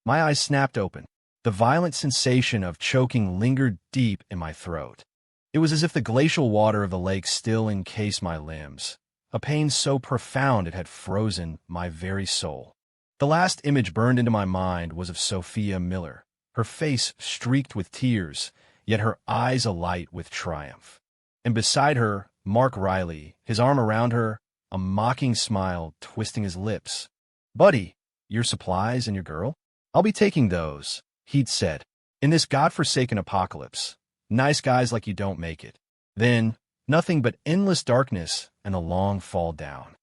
My eyes snapped open. The violent sensation of choking lingered deep in my throat. It was as if the glacial water of the lake still encased my limbs, a pain so profound it had frozen my very soul. The last image burned into my mind was of Sophia Miller, her face streaked with tears, yet her eyes alight with triumph. And beside her, Mark Riley, his arm around her, a mocking smile twisting his lips. "Buddy, your supplies and your girl? I'll be taking those," he'd said. "In this godforsaken apocalypse, nice guys like you don't make it." Then, nothing but endless darkness and a long fall down.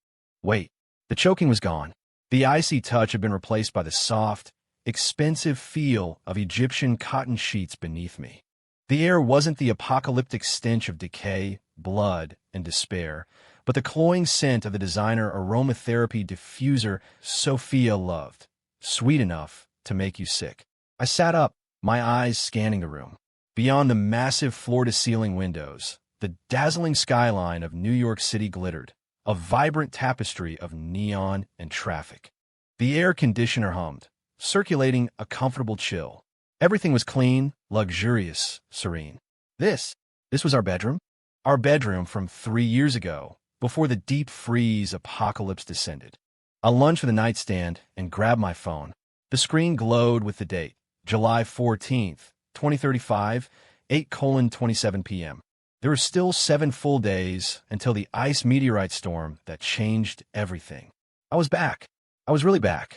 Wait, the choking was gone. The icy touch had been replaced by the soft, expensive feel of Egyptian cotton sheets beneath me. The air wasn't the apocalyptic stench of decay, blood, and despair, but the cloying scent of the designer aromatherapy diffuser Sophia loved, sweet enough to make you sick. I sat up, my eyes scanning the room. Beyond the massive floor-to-ceiling windows, the dazzling skyline of New York City glittered, a vibrant tapestry of neon and traffic. The air conditioner hummed, circulating a comfortable chill. Everything was clean, luxurious, serene. This was our bedroom? Our bedroom from 3 years ago, before the deep freeze apocalypse descended. I lunged for the nightstand and grabbed my phone. The screen glowed with the date, July 14th, 2035, 8:27 p.m. There were still 7 full days until the ice meteorite storm that changed everything. I was back. I was really back.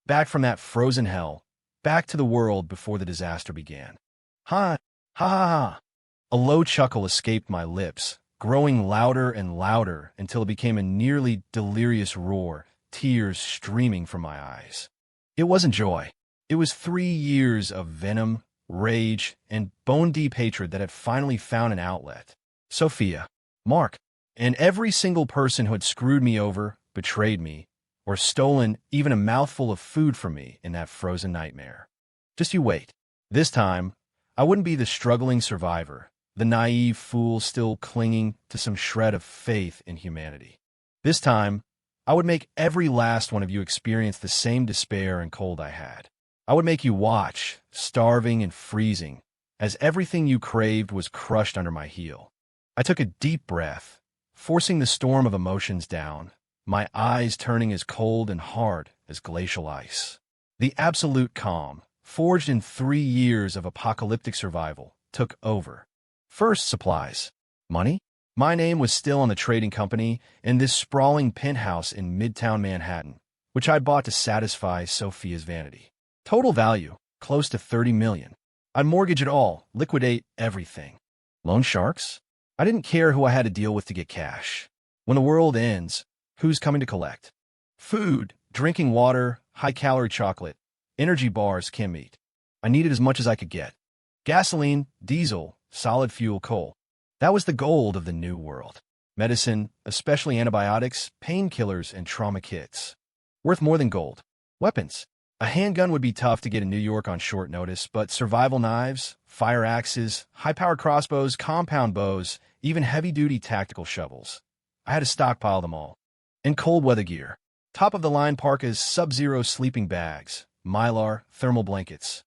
Back from that frozen hell. Back to the world before the disaster began. Ha! Ha ha ha! A low chuckle escaped my lips, growing louder and louder until it became a nearly delirious roar, tears streaming from my eyes. It wasn't joy. It was 3 years of venom, rage, and bone-deep hatred that had finally found an outlet. Sophia, Mark, and every single person who had screwed me over, betrayed me, or stolen even a mouthful of food from me in that frozen nightmare. Just you wait. This time, I wouldn't be the struggling survivor, the naive fool still clinging to some shred of faith in humanity. This time, I would make every last one of you experience the same despair and cold I had. I would make you watch, starving and freezing, as everything you craved was crushed under my heel. I took a deep breath, forcing the storm of emotions down, my eyes turning as cold and hard as glacial ice. The absolute calm, forged in 3 years of apocalyptic survival, took over. First, supplies. Money? My name was still on the trading company in this sprawling penthouse in Midtown Manhattan, which I'd bought to satisfy Sophia's vanity. Total value, close to $30 million. I'd mortgage it all, liquidate everything. Loan sharks? I didn't care who I had to deal with to get cash. When the world ends, who's coming to collect? Food, drinking water, high-calorie chocolate, energy bars, chem meat. I needed as much as I could get. Gasoline, diesel, solid fuel, coal. That was the gold of the new world. Medicine, especially antibiotics, painkillers, and trauma kits. Worth more than gold. Weapons. A handgun would be tough to get in New York on short notice, but survival knives, fire axes, high-powered crossbows, compound bows, even heavy-duty tactical shovels. I had to stockpile them all. And cold weather gear. Top-of-the-line parkas, sub-zero sleeping bags, Mylar, thermal blankets.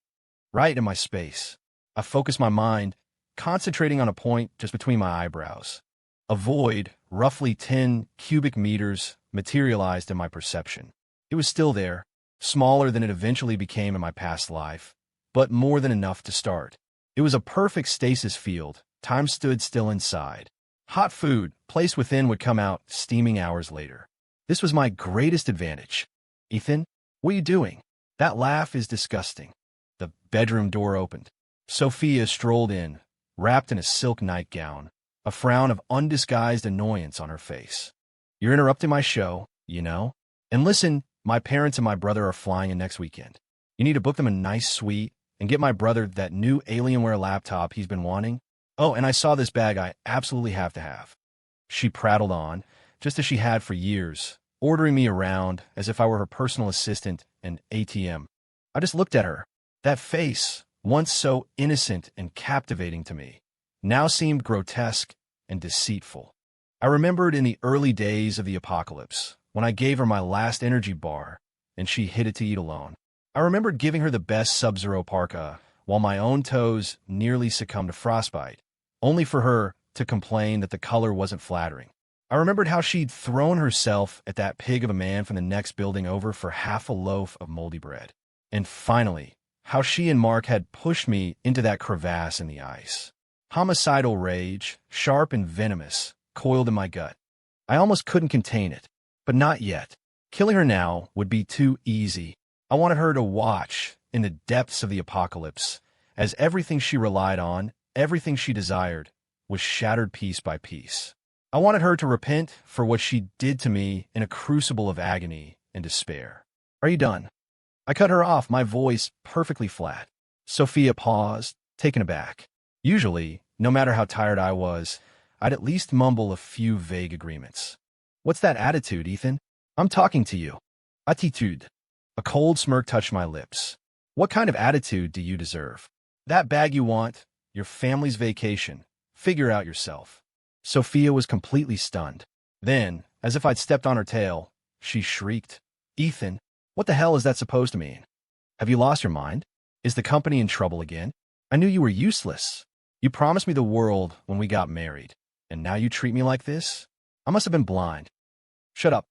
Right in my space. I focused my mind, concentrating on a point just between my eyebrows. A void, roughly 10 cubic meters, materialized in my perception. It was still there, smaller than it eventually became in my past life, but more than enough to start. It was a perfect stasis field. Time stood still inside. Hot food, placed within, would come out steaming hours later. This was my greatest advantage. "Ethan, what are you doing? That laugh is disgusting." The bedroom door opened. Sophia strolled in, wrapped in a silk nightgown, a frown of undisguised annoyance on her face. "You're interrupting my show, you know? And listen, my parents and my brother are flying in next weekend. You need to book them a nice suite and get my brother that new Alienware laptop he's been wanting. Oh, and I saw this bag I absolutely have to have." She prattled on, just as she had for years, ordering me around as if I were her personal assistant and ATM. I just looked at her. That face, once so innocent and captivating to me, now seemed grotesque and deceitful. I remembered in the early days of the apocalypse, when I gave her my last energy bar, and she hid it to eat alone. I remembered giving her the best Sub-Zero parka, while my own toes nearly succumbed to frostbite, only for her to complain that the color wasn't flattering. I remembered how she'd thrown herself at that pig of a man from the next building over for half a loaf of moldy bread. And finally, how she and Mark had pushed me into that crevasse in the ice. Homicidal rage, sharp and venomous, coiled in my gut. I almost couldn't contain it, but not yet. Killing her now would be too easy. I wanted her to watch, in the depths of the apocalypse, as everything she relied on, everything she desired, was shattered piece by piece. I wanted her to repent for what she did to me in a crucible of agony and despair. Are you done? I cut her off, my voice perfectly flat. Sophia paused, taken aback. Usually, no matter how tired I was, I'd at least mumble a few vague agreements. What's that attitude, Ethan? I'm talking to you. Attitude. A cold smirk touched my lips. What kind of attitude do you deserve? That bag you want, your family's vacation. Figure out yourself. Sophia was completely stunned. Then, as if I'd stepped on her tail, she shrieked, Ethan, what the hell is that supposed to mean? Have you lost your mind? Is the company in trouble again? I knew you were useless. You promised me the world when we got married, and now you treat me like this? I must have been blind. Shut up.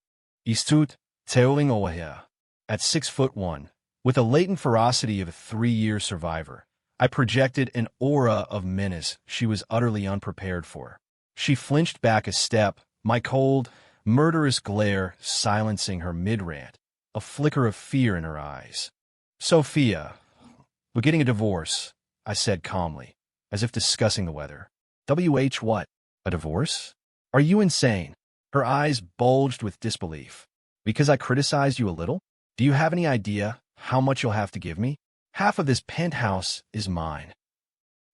Istut, towling over here. At 6'1", with a latent ferocity of a 3-year survivor, I projected an aura of menace she was utterly unprepared for. She flinched back a step, my cold, murderous glare silencing her mid-rant, a flicker of fear in her eyes. Sophia, we're getting a divorce, I said calmly, as if discussing the weather. WH what? A divorce? Are you insane? Her eyes bulged with disbelief. Because I criticized you a little? Do you have any idea how much you'll have to give me? Half of this penthouse is mine.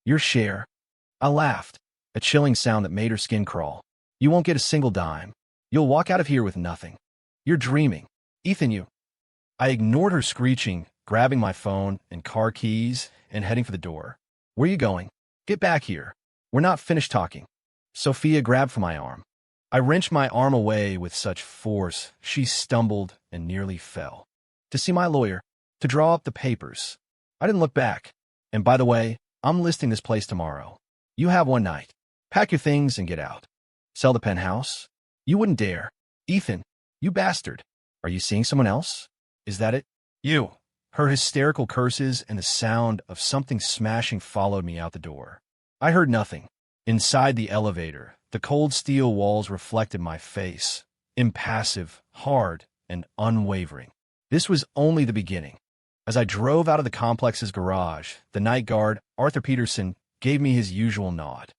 Your share? I laughed, a chilling sound that made her skin crawl. You won't get a single dime. You'll walk out of here with nothing. You're dreaming. Ethan, you. I ignored her screeching, grabbing my phone and car keys and heading for the door. Where are you going? Get back here. We're not finished talking. Sophia grabbed for my arm. I wrenched my arm away with such force, she stumbled and nearly fell. To see my lawyer, to draw up the papers. I didn't look back. And by the way, I'm listing this place tomorrow. You have one night. Pack your things and get out. Sell the penthouse? You wouldn't dare. Ethan, you bastard. Are you seeing someone else? Is that it? You. Her hysterical curses and the sound of something smashing followed me out the door. I heard nothing. Inside the elevator, the cold steel walls reflected my face, impassive, hard, and unwavering. This was only the beginning. As I drove out of the complex's garage, the night guard, Arthur Peterson, gave me his usual nod.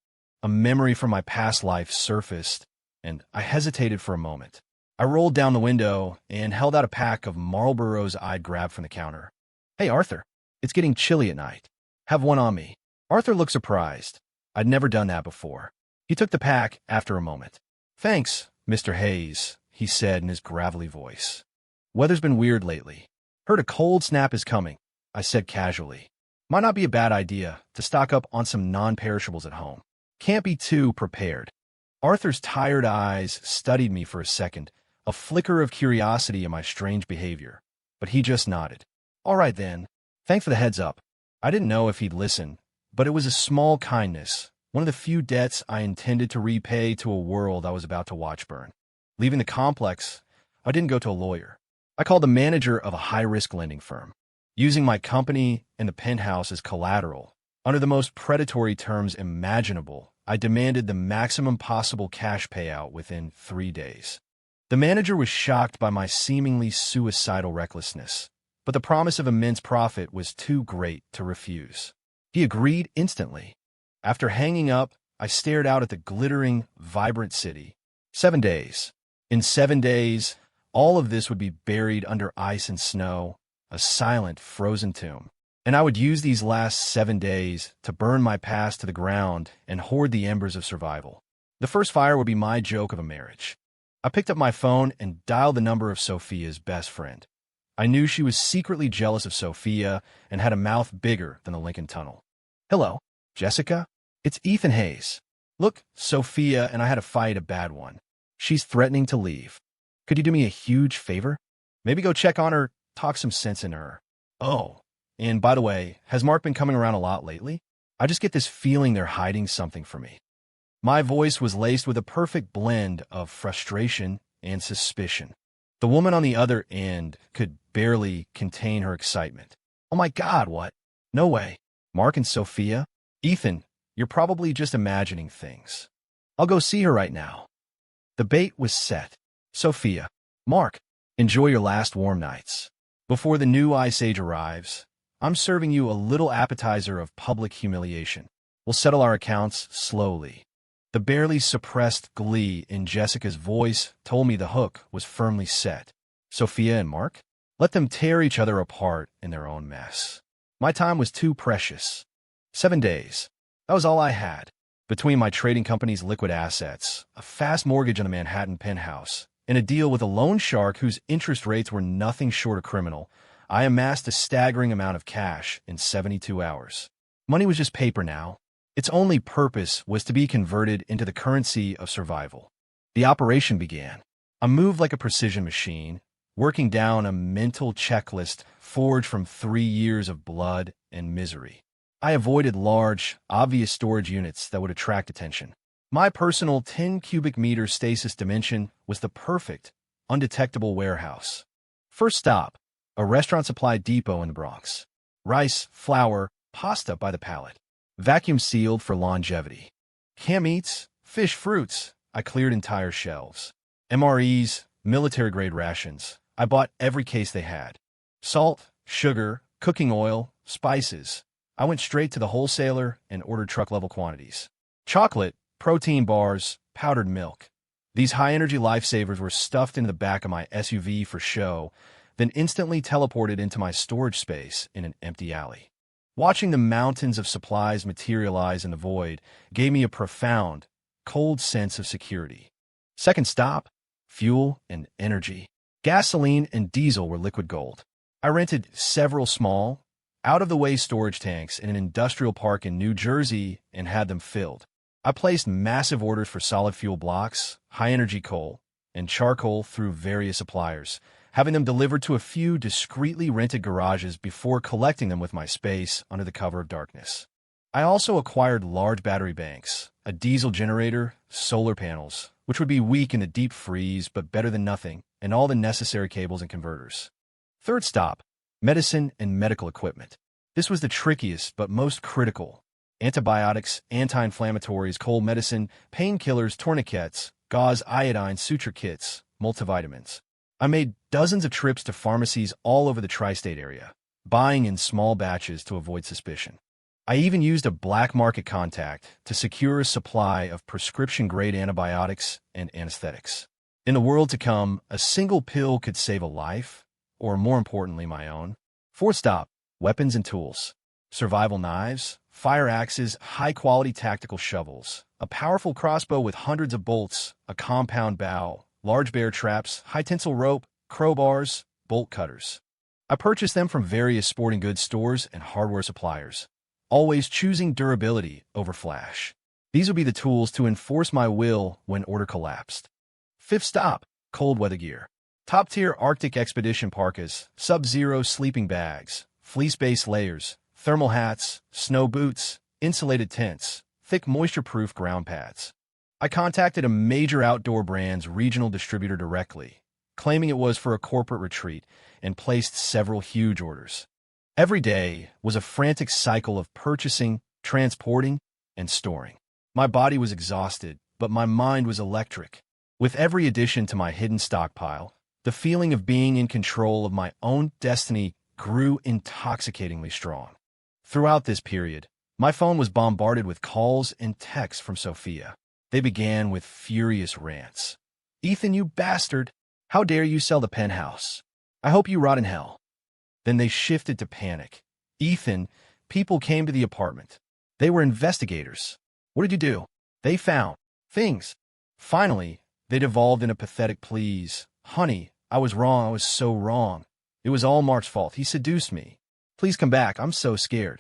A memory from my past life surfaced, and I hesitated for a moment. I rolled down the window and held out a pack of Marlboros I'd grabbed from the counter. Hey, Arthur, it's getting chilly at night. Have one on me. Arthur looked surprised. I'd never done that before. He took the pack after a moment. Thanks, Mr. Hayes, he said in his gravelly voice. Weather's been weird lately. Heard a cold snap is coming, I said casually. Might not be a bad idea to stock up on some non-perishables at home. Can't be too prepared. Arthur's tired eyes studied me for a second, a flicker of curiosity in my strange behavior. But he just nodded. All right then. Thanks for the heads up. I didn't know if he'd listen, but it was a small kindness, one of the few debts I intended to repay to a world I was about to watch burn. Leaving the complex, I didn't go to a lawyer. I called the manager of a high-risk lending firm. Using my company and the penthouse as collateral, under the most predatory terms imaginable, I demanded the maximum possible cash payout within 3 days. The manager was shocked by my seemingly suicidal recklessness, but the promise of immense profit was too great to refuse. He agreed instantly. After hanging up, I stared out at the glittering, vibrant city. 7 days. In 7 days, all of this would be buried under ice and snow, a silent, frozen tomb. And I would use these last 7 days to burn my past to the ground and hoard the embers of survival. The first fire would be my joke of a marriage. I picked up my phone and dialed the number of Sophia's best friend. I knew she was secretly jealous of Sophia and had a mouth bigger than the Lincoln Tunnel. Hello, Jessica? It's Ethan Hayes. Look, Sophia and I had a fight, a bad one. She's threatening to leave. Could you do me a huge favor? Maybe go check on her, talk some sense into her. Oh, and by the way, has Mark been coming around a lot lately? I just get this feeling they're hiding something from me. My voice was laced with a perfect blend of frustration and suspicion. The woman on the other end could barely contain her excitement. Oh my God, what? No way. Mark and Sophia? Ethan, you're probably just imagining things. I'll go see her right now. The bait was set. Sophia. Mark, enjoy your last warm nights. Before the new ice age arrives, I'm serving you a little appetizer of public humiliation. We'll settle our accounts slowly. The barely suppressed glee in Jessica's voice told me the hook was firmly set. Sophia and Mark? Let them tear each other apart in their own mess. My time was too precious. 7 days. That was all I had. Between my trading company's liquid assets, a fast mortgage on the Manhattan penthouse, and a deal with a loan shark whose interest rates were nothing short of criminal, I amassed a staggering amount of cash in 72 hours. Money was just paper now. Its only purpose was to be converted into the currency of survival. The operation began. I moved like a precision machine, working down a mental checklist forged from 3 years of blood and misery. I avoided large, obvious storage units that would attract attention. My personal 10 cubic meter stasis dimension was the perfect, undetectable warehouse. First stop, a restaurant supply depot in the Bronx. Rice, flour, pasta by the pallet. Vacuum sealed for longevity. Ham meats, fish, fruits. I cleared entire shelves. MREs, military-grade rations. I bought every case they had. Salt, sugar, cooking oil, spices. I went straight to the wholesaler and ordered truck-level quantities. Chocolate, protein bars, powdered milk. These high-energy lifesavers were stuffed into the back of my SUV for show, then instantly teleported into my storage space in an empty alley. Watching the mountains of supplies materialize in the void gave me a profound, cold sense of security. Second stop, fuel and energy. Gasoline and diesel were liquid gold. I rented several small, out-of-the-way storage tanks in an industrial park in New Jersey and had them filled. I placed massive orders for solid fuel blocks, high-energy coal, and charcoal through various suppliers, having them delivered to a few discreetly rented garages before collecting them with my space under the cover of darkness. I also acquired large battery banks, a diesel generator, solar panels, which would be weak in the deep freeze but better than nothing, and all the necessary cables and converters. Third stop, medicine and medical equipment. This was the trickiest but most critical. Antibiotics, anti-inflammatories, cold medicine, painkillers, tourniquets, gauze, iodine, suture kits, multivitamins. I made dozens of trips to pharmacies all over the tri-state area, buying in small batches to avoid suspicion. I even used a black market contact to secure a supply of prescription-grade antibiotics and anesthetics. In the world to come, a single pill could save a life, or more importantly, my own. Fourth stop, weapons and tools. Survival knives, fire axes, high-quality tactical shovels, a powerful crossbow with hundreds of bolts, a compound bow, large bear traps, high-tensile rope, crowbars, bolt cutters. I purchased them from various sporting goods stores and hardware suppliers, always choosing durability over flash. These would be the tools to enforce my will when order collapsed. Fifth stop, cold weather gear. Top-tier Arctic expedition parkas, sub-zero sleeping bags, fleece-based layers, thermal hats, snow boots, insulated tents, thick moisture-proof ground pads. I contacted a major outdoor brand's regional distributor directly, claiming it was for a corporate retreat, and placed several huge orders. Every day was a frantic cycle of purchasing, transporting, and storing. My body was exhausted, but my mind was electric. With every addition to my hidden stockpile, the feeling of being in control of my own destiny grew intoxicatingly strong. Throughout this period, my phone was bombarded with calls and texts from Sophia. They began with furious rants. "Ethan, you bastard! How dare you sell the penthouse? I hope you rot in hell." Then they shifted to panic. "Ethan, people came to the apartment. They were investigators. What did you do? They found things." Finally, they devolved into pathetic pleas. "Honey, I was wrong. I was so wrong. It was all Mark's fault. He seduced me. Please come back. I'm so scared."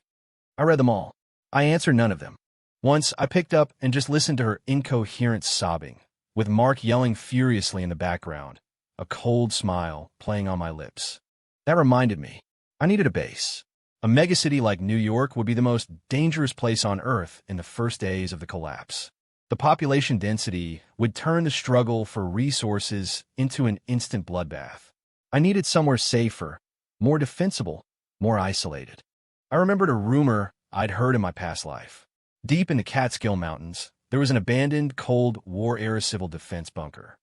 I read them all. I answered none of them. Once, I picked up and just listened to her incoherent sobbing, with Mark yelling furiously in the background, a cold smile playing on my lips. That reminded me. I needed a base. A megacity like New York would be the most dangerous place on Earth in the first days of the collapse. The population density would turn the struggle for resources into an instant bloodbath. I needed somewhere safer, more defensible, more isolated. I remembered a rumor I'd heard in my past life. Deep in the Catskill Mountains, there was an abandoned Cold War-era civil defense bunker.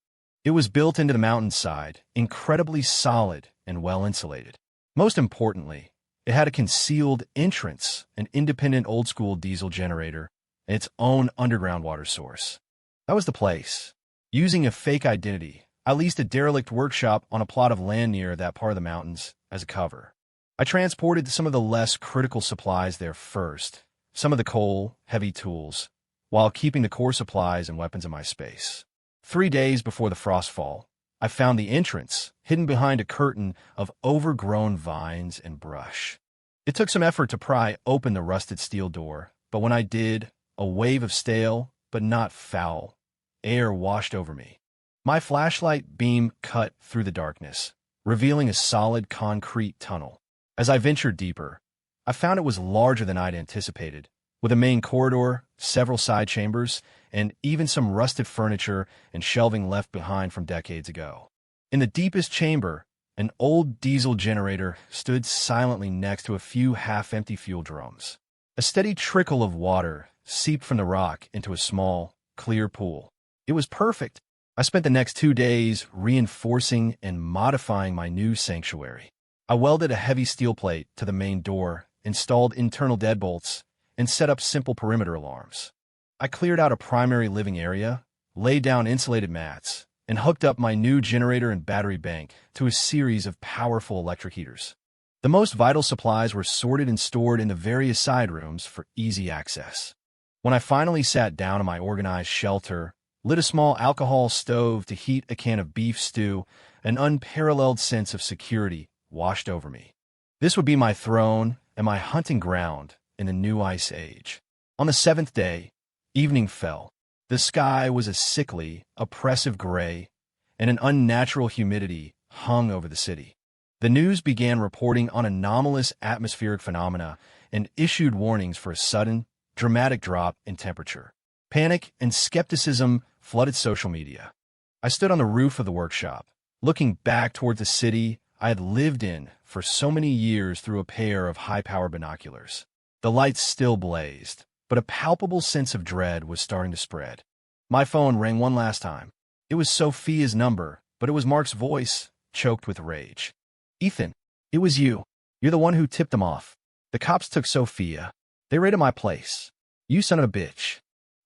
It was built into the mountainside, incredibly solid and well-insulated. Most importantly, it had a concealed entrance, an independent old-school diesel generator, and its own underground water source. That was the place. Using a fake identity, I leased a derelict workshop on a plot of land near that part of the mountains as a cover. I transported some of the less critical supplies there first, some of the coal, heavy tools, while keeping the core supplies and weapons in my space. 3 days before the frostfall, I found the entrance, hidden behind a curtain of overgrown vines and brush. It took some effort to pry open the rusted steel door, but when I did, a wave of stale, but not foul, air washed over me. My flashlight beam cut through the darkness, revealing a solid concrete tunnel. As I ventured deeper, I found it was larger than I'd anticipated, with a main corridor, several side chambers, and even some rusted furniture and shelving left behind from decades ago. In the deepest chamber, an old diesel generator stood silently next to a few half-empty fuel drums. A steady trickle of water seeped from the rock into a small, clear pool. It was perfect. I spent the next 2 days reinforcing and modifying my new sanctuary. I welded a heavy steel plate to the main door, installed internal deadbolts, and set up simple perimeter alarms. I cleared out a primary living area, laid down insulated mats, and hooked up my new generator and battery bank to a series of powerful electric heaters. The most vital supplies were sorted and stored in the various side rooms for easy access. When I finally sat down in my organized shelter, lit a small alcohol stove to heat a can of beef stew, an unparalleled sense of security washed over me. This would be my throne and my hunting ground in the new ice age. On the 7th day, evening fell. The sky was a sickly, oppressive gray, and an unnatural humidity hung over the city. The news began reporting on anomalous atmospheric phenomena and issued warnings for a sudden, dramatic drop in temperature. Panic and skepticism flooded social media. I stood on the roof of the workshop, looking back toward the city I had lived in for so many years through a pair of high-power binoculars. The lights still blazed, but a palpable sense of dread was starting to spread. My phone rang one last time. It was Sophia's number, but it was Mark's voice, choked with rage. "Ethan, it was you. You're the one who tipped them off. The cops took Sophia. They raided my place. You son of a bitch."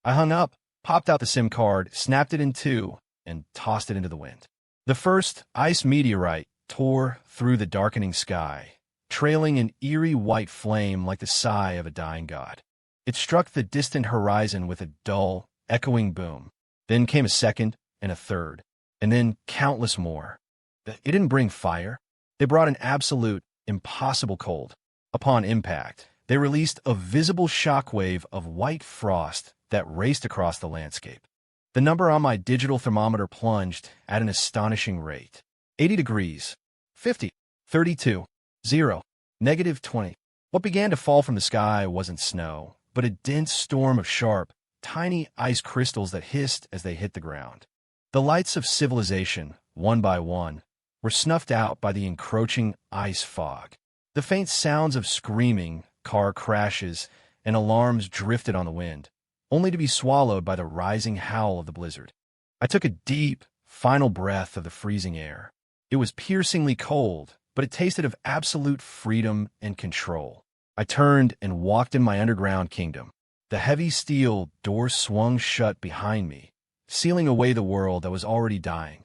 I hung up, popped out the SIM card, snapped it in two, and tossed it into the wind. The first ice meteorite tore through the darkening sky, trailing an eerie white flame like the sigh of a dying god. It struck the distant horizon with a dull, echoing boom. Then came a second and a third, and then countless more. It didn't bring fire. They brought an absolute, impossible cold. Upon impact, they released a visible shockwave of white frost that raced across the landscape. The number on my digital thermometer plunged at an astonishing rate. 80 degrees, 50, 32, 0, -20. What began to fall from the sky wasn't snow, but a dense storm of sharp, tiny ice crystals that hissed as they hit the ground. The lights of civilization, one by one, were snuffed out by the encroaching ice fog. The faint sounds of screaming, car crashes, and alarms drifted on the wind, only to be swallowed by the rising howl of the blizzard. I took a deep, final breath of the freezing air. It was piercingly cold, but it tasted of absolute freedom and control. I turned and walked in my underground kingdom. The heavy steel door swung shut behind me, sealing away the world that was already dying.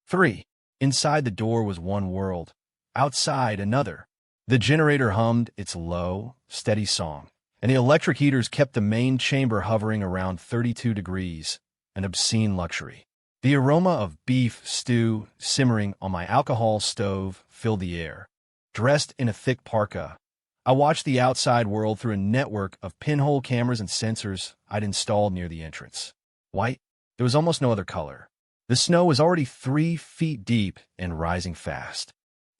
3. Inside the door was one world, outside another. The generator hummed its low, steady song, and the electric heaters kept the main chamber hovering around 32 degrees, an obscene luxury. The aroma of beef stew simmering on my alcohol stove filled the air. Dressed in a thick parka, I watched the outside world through a network of pinhole cameras and sensors I'd installed near the entrance. White, there was almost no other color. The snow was already 3 feet deep and rising fast.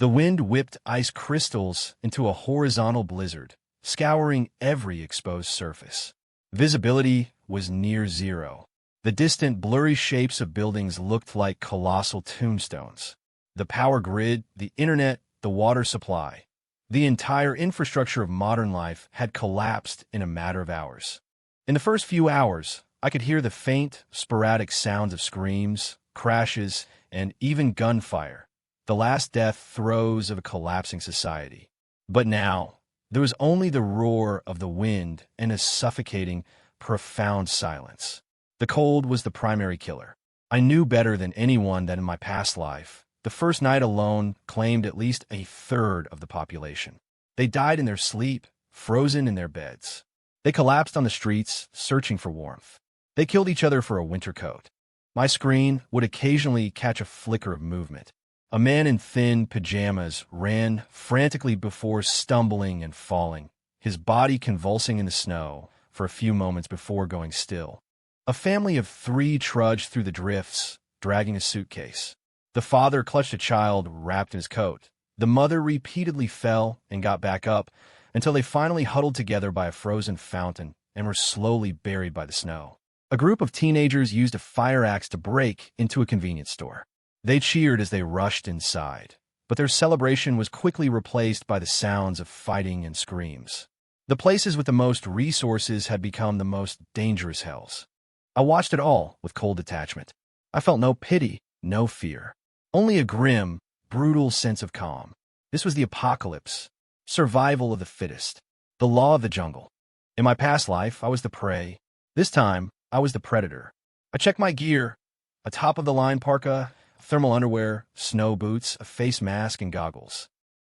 The wind whipped ice crystals into a horizontal blizzard, scouring every exposed surface. Visibility was near zero. The distant, blurry shapes of buildings looked like colossal tombstones. The power grid, the internet, the water supply, the entire infrastructure of modern life had collapsed in a matter of hours. In the first few hours, I could hear the faint, sporadic sounds of screams, crashes, and even gunfire, the last death throes of a collapsing society. But now, there was only the roar of the wind and a suffocating, profound silence. The cold was the primary killer. I knew better than anyone that in my past life, the first night alone claimed at least a third of the population. They died in their sleep, frozen in their beds. They collapsed on the streets, searching for warmth. They killed each other for a winter coat. My screen would occasionally catch a flicker of movement. A man in thin pajamas ran frantically before stumbling and falling, his body convulsing in the snow for a few moments before going still. A family of 3 trudged through the drifts, dragging a suitcase. The father clutched a child wrapped in his coat. The mother repeatedly fell and got back up until they finally huddled together by a frozen fountain and were slowly buried by the snow. A group of teenagers used a fire axe to break into a convenience store. They cheered as they rushed inside, but their celebration was quickly replaced by the sounds of fighting and screams. The places with the most resources had become the most dangerous hells. I watched it all with cold detachment. I felt no pity, no fear. Only a grim, brutal sense of calm. This was the apocalypse, survival of the fittest, the law of the jungle. In my past life, I was the prey. This time, I was the predator. I checked my gear, a top-of-the-line parka, thermal underwear, snow boots, a face mask, and goggles.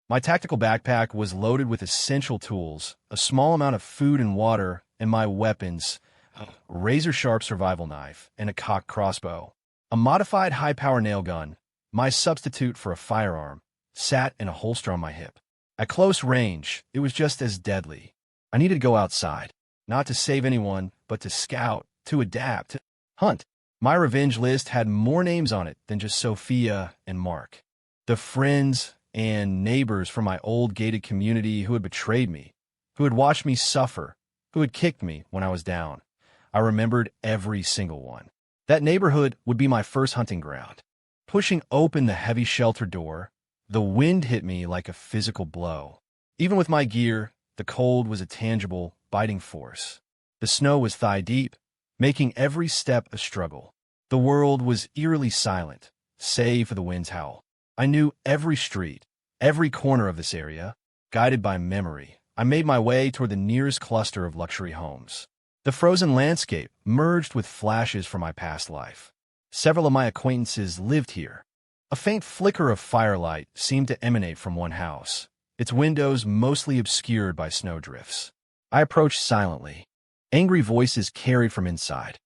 My tactical backpack was loaded with essential tools, a small amount of food and water, and my weapons, a razor-sharp survival knife, and a cocked crossbow. A modified high-power nail gun, my substitute for a firearm, sat in a holster on my hip. At close range, it was just as deadly. I needed to go outside, not to save anyone, but to scout, to adapt, to hunt. My revenge list had more names on it than just Sophia and Mark. The friends and neighbors from my old gated community who had betrayed me, who had watched me suffer, who had kicked me when I was down. I remembered every single one. That neighborhood would be my first hunting ground. Pushing open the heavy shelter door, the wind hit me like a physical blow. Even with my gear, the cold was a tangible, biting force. The snow was thigh-deep, making every step a struggle. The world was eerily silent, save for the wind's howl. I knew every street, every corner of this area. Guided by memory, I made my way toward the nearest cluster of luxury homes. The frozen landscape merged with flashes from my past life. Several of my acquaintances lived here. A faint flicker of firelight seemed to emanate from one house, its windows mostly obscured by snowdrifts. I approached silently. Angry voices carried from inside.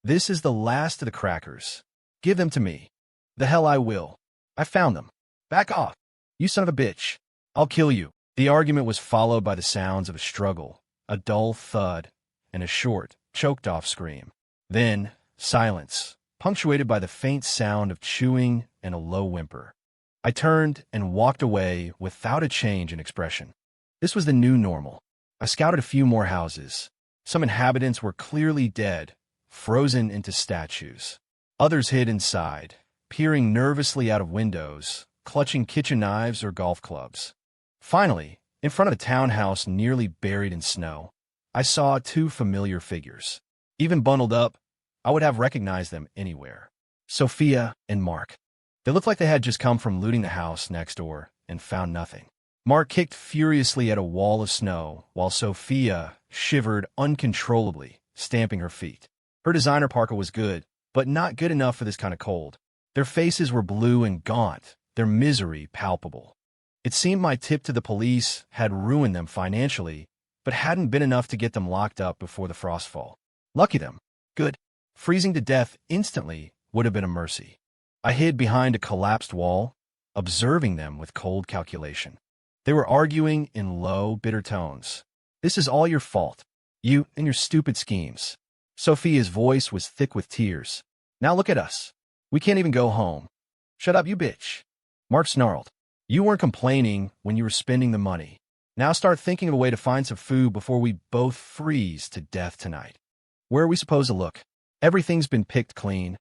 "This is the last of the crackers. Give them to me." "The hell I will. I found them." "Back off. You son of a bitch. I'll kill you." The argument was followed by the sounds of a struggle, a dull thud, and a short, choked-off scream. Then, silence, punctuated by the faint sound of chewing and a low whimper. I turned and walked away without a change in expression. This was the new normal. I scouted a few more houses. Some inhabitants were clearly dead, frozen into statues. Others hid inside, peering nervously out of windows, clutching kitchen knives or golf clubs. Finally, in front of a townhouse nearly buried in snow, I saw 2 familiar figures. Even bundled up, I would have recognized them anywhere. Sophia and Mark. They looked like they had just come from looting the house next door and found nothing. Mark kicked furiously at a wall of snow, while Sophia shivered uncontrollably, stamping her feet. Her designer parka was good, but not good enough for this kind of cold. Their faces were blue and gaunt, their misery palpable. It seemed my tip to the police had ruined them financially, but hadn't been enough to get them locked up before the frostfall. Lucky them. Good. Freezing to death instantly would have been a mercy. I hid behind a collapsed wall, observing them with cold calculation. They were arguing in low, bitter tones. "This is all your fault. You and your stupid schemes." Sophia's voice was thick with tears. "Now look at us. We can't even go home." "Shut up, you bitch." Mark snarled. You weren't complaining when you were spending the money. Now start thinking of a way to find some food before we both freeze to death tonight. Where are we supposed to look? Everything's been picked clean.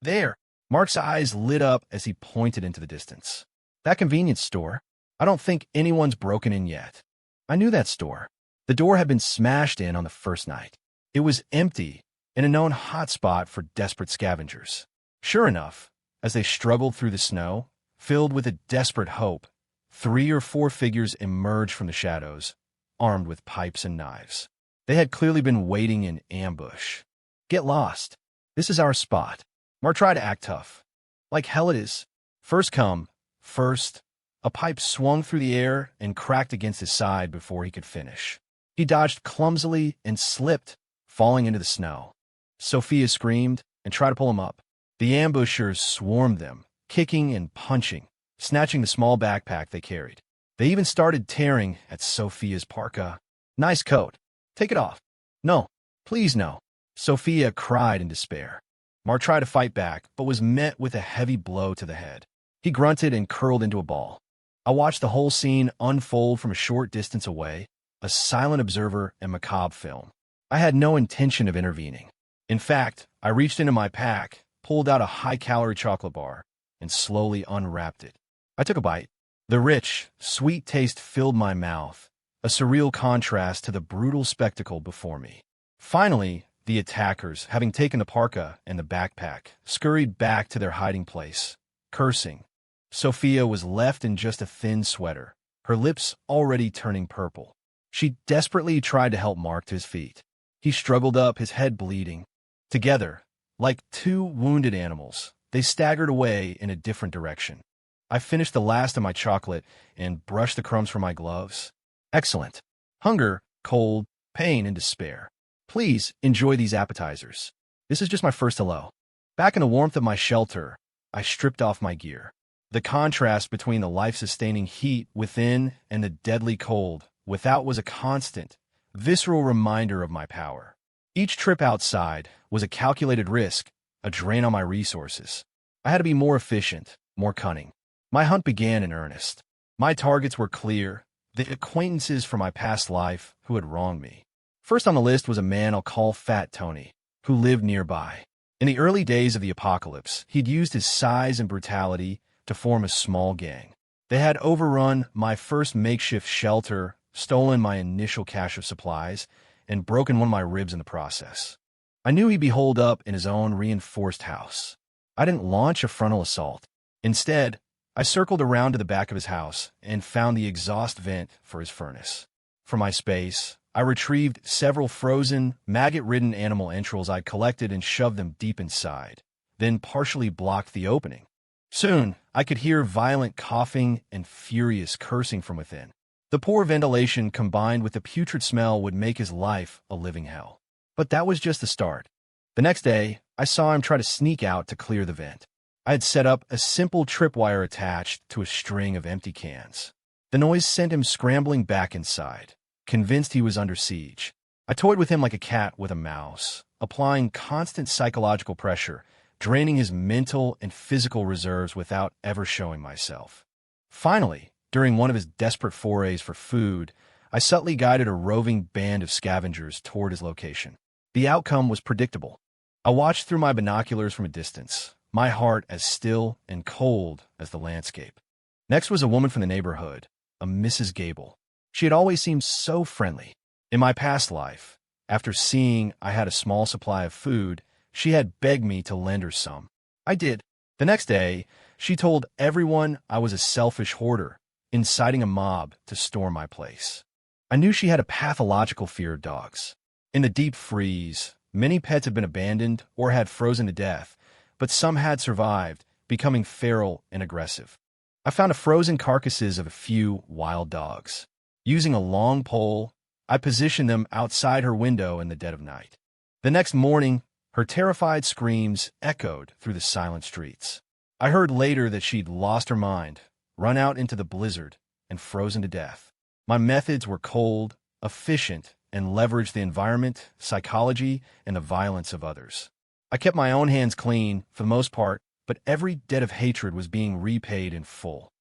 There! Mark's eyes lit up as he pointed into the distance. That convenience store. I don't think anyone's broken in yet. I knew that store. The door had been smashed in on the first night. It was empty, in a known hotspot for desperate scavengers. Sure enough, as they struggled through the snow, filled with a desperate hope, 3 or 4 figures emerged from the shadows, armed with pipes and knives. They had clearly been waiting in ambush. Get lost. This is our spot. Mark tried to act tough. Like hell it is. First come, first. A pipe swung through the air and cracked against his side before he could finish. He dodged clumsily and slipped, falling into the snow. Sophia screamed and tried to pull him up. The ambushers swarmed them, kicking and punching, snatching the small backpack they carried. They even started tearing at Sophia's parka. Nice coat. Take it off. No, please no. Sophia cried in despair. Mark tried to fight back, but was met with a heavy blow to the head. He grunted and curled into a ball. I watched the whole scene unfold from a short distance away, a silent observer and macabre film. I had no intention of intervening. In fact, I reached into my pack, pulled out a high-calorie chocolate bar, and slowly unwrapped it. I took a bite. The rich, sweet taste filled my mouth, a surreal contrast to the brutal spectacle before me. Finally, the attackers, having taken the parka and the backpack, scurried back to their hiding place, cursing. Sophia was left in just a thin sweater, her lips already turning purple. She desperately tried to help Mark to his feet. He struggled up, his head bleeding. Together, like 2 wounded animals, they staggered away in a different direction. I finished the last of my chocolate and brushed the crumbs from my gloves. Excellent. Hunger, cold, pain, and despair. Please enjoy these appetizers. This is just my first hello. Back in the warmth of my shelter, I stripped off my gear. The contrast between the life-sustaining heat within and the deadly cold without was a constant, visceral reminder of my power. Each trip outside was a calculated risk, a drain on my resources. I had to be more efficient, more cunning. My hunt began in earnest. My targets were clear, the acquaintances from my past life who had wronged me. First on the list was a man I'll call Fat Tony, who lived nearby. In the early days of the apocalypse, he'd used his size and brutality to form a small gang. They had overrun my first makeshift shelter, stolen my initial cache of supplies, and broken one of my ribs in the process. I knew he'd be holed up in his own reinforced house. I didn't launch a frontal assault. Instead, I circled around to the back of his house and found the exhaust vent for his furnace. From my space, I retrieved several frozen, maggot-ridden animal entrails I'd collected and shoved them deep inside, then partially blocked the opening. Soon, I could hear violent coughing and furious cursing from within. The poor ventilation combined with the putrid smell would make his life a living hell. But that was just the start. The next day, I saw him try to sneak out to clear the vent. I had set up a simple tripwire attached to a string of empty cans. The noise sent him scrambling back inside, convinced he was under siege. I toyed with him like a cat with a mouse, applying constant psychological pressure, draining his mental and physical reserves without ever showing myself. Finally, during one of his desperate forays for food, I subtly guided a roving band of scavengers toward his location. The outcome was predictable. I watched through my binoculars from a distance, my heart as still and cold as the landscape. Next was a woman from the neighborhood, a Mrs. Gable. She had always seemed so friendly. In my past life, after seeing I had a small supply of food, she had begged me to lend her some. I did. The next day, she told everyone I was a selfish hoarder, inciting a mob to storm my place. I knew she had a pathological fear of dogs. In the deep freeze, many pets had been abandoned or had frozen to death, but some had survived, becoming feral and aggressive. I found frozen carcasses of a few wild dogs. Using a long pole, I positioned them outside her window in the dead of night. The next morning, her terrified screams echoed through the silent streets. I heard later that she'd lost her mind, run out into the blizzard, and frozen to death. My methods were cold, efficient, and leveraged the environment, psychology, and the violence of others. I kept my own hands clean, for the most part, but every debt of hatred was being repaid in full.